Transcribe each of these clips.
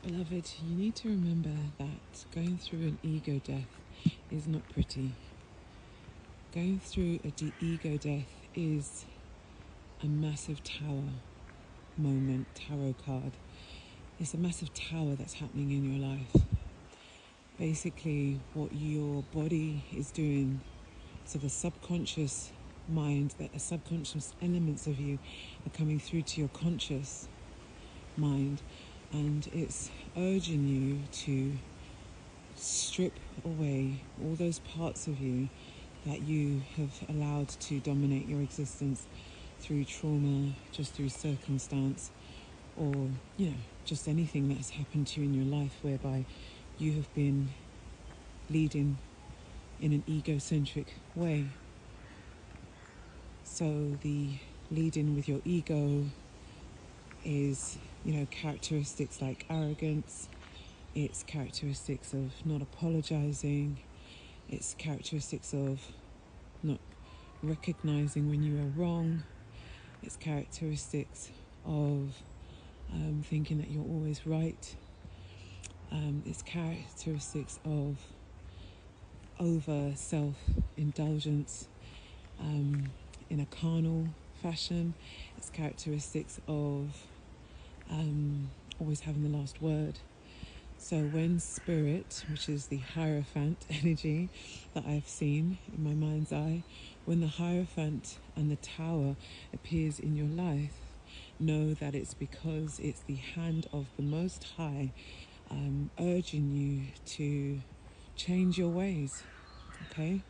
Beloved, you need to remember that going through an ego death is not pretty. Going through ego death is a massive tower moment, tarot card. It's a massive tower that's happening in your life. Basically, what your body is doing, so the subconscious mind, the subconscious elements of you are coming through to your conscious mind, and it's urging you to strip away all those parts of you that you have allowed to dominate your existence through trauma, just through circumstance, or just anything that's happened to you in your life whereby you have been leading in an egocentric way. So the leading with your ego is characteristics like arrogance, it's characteristics of not apologizing, it's characteristics of not recognizing when you are wrong, it's characteristics of thinking that you're always right, it's characteristics of over self-indulgence in a carnal fashion, it's characteristics of always having the last word. So when spirit, which is the Hierophant energy that I've seen in my mind's eye, when the Hierophant and the Tower appears in your life, know that it's because it's the hand of the Most High urging you to change your ways, okay?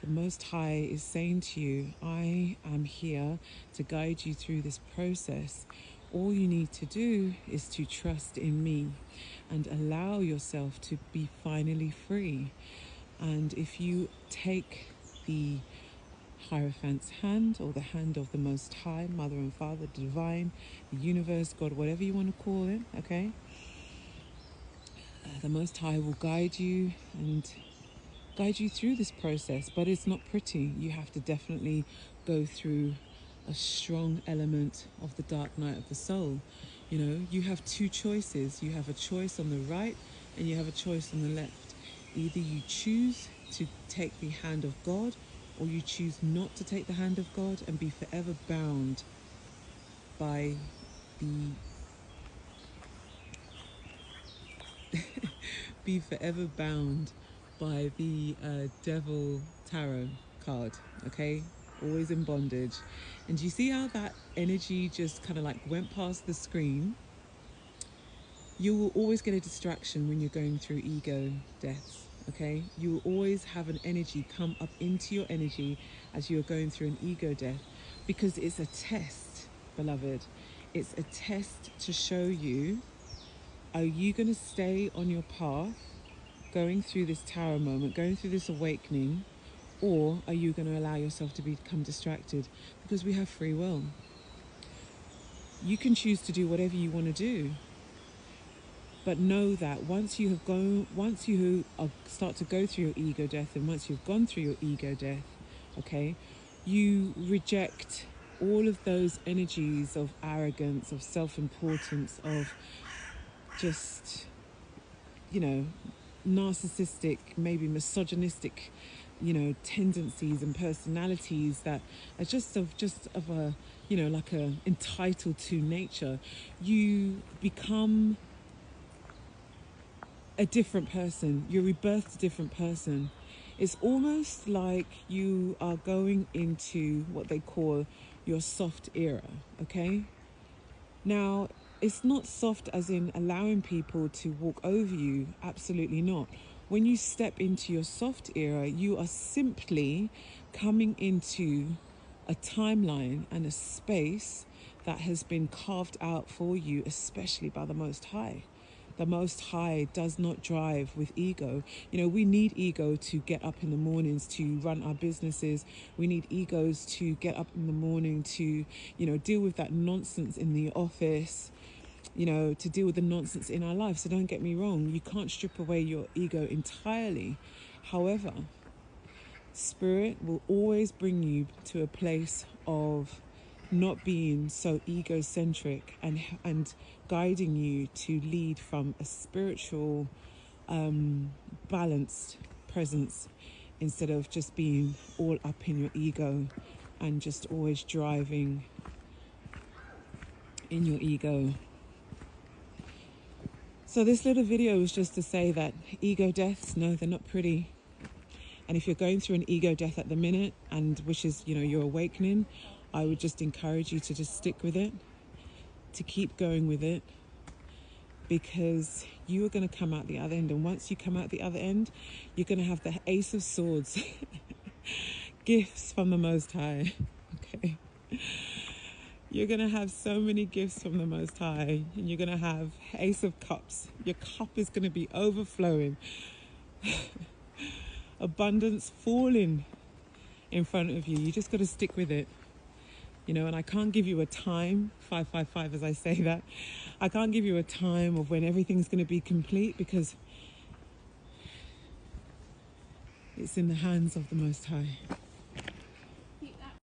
The Most High is saying to you, I am here to guide you through this process. All you need to do is to trust in me and allow yourself to be finally free. And if you take the Hierophant's hand, or the hand of the Most High, Mother and Father, Divine, the universe, God, whatever you want to call it, okay? The Most High will guide you and guide you through this process, but it's not pretty. You have to definitely go through a strong element of the dark night of the soul. You have two choices. You have a choice on the right and you have a choice on the left. Either you choose to take the hand of God, or you choose not to take the hand of God and be forever bound by the devil tarot card, okay? Always in bondage. And you see how that energy just kind of like went past the screen? You will always get a distraction when you're going through ego deaths, okay? You will always have an energy come up into your energy as you're going through an ego death, because it's a test, beloved. It's a test to show you, are you going to stay on your path, going through this tower moment, going through this awakening, or are you going to allow yourself to become distracted? Because we have free will. You can choose to do whatever you want to do. But know that once you start to go through your ego death, and once you've gone through your ego death, okay, you reject all of those energies of arrogance, of self-importance, of just, narcissistic, maybe misogynistic, tendencies and personalities that are just of a, like a entitled to nature. You become a different person. You're rebirthed a different person. It's almost like you are going into what they call your soft era, okay? Now, it's not soft as in allowing people to walk over you. Absolutely not. When you step into your soft era, you are simply coming into a timeline and a space that has been carved out for you, especially by the Most High. The Most High does not drive with ego. We need ego to get up in the mornings to run our businesses. We need egos to get up in the morning to, deal with that nonsense in the office, to deal with the nonsense in our life. So don't get me wrong, you can't strip away your ego entirely. However, Spirit will always bring you to a place of not being so egocentric, and guiding you to lead from a spiritual, balanced presence, instead of just being all up in your ego and just always driving in your ego. So this little video is just to say that ego deaths, no, they're not pretty. And if you're going through an ego death at the minute, and which is, your awakening, I would just encourage you to just stick with it, to keep going with it, because you are going to come out the other end. And once you come out the other end, you're going to have the Ace of Swords, gifts from the Most High. Okay. You're going to have so many gifts from the Most High, and you're going to have Ace of Cups. Your cup is going to be overflowing. Abundance falling in front of you. You just got to stick with it. And I can't give you a time, 555 as I say that. I can't give you a time of when everything's going to be complete, because it's in the hands of the Most High.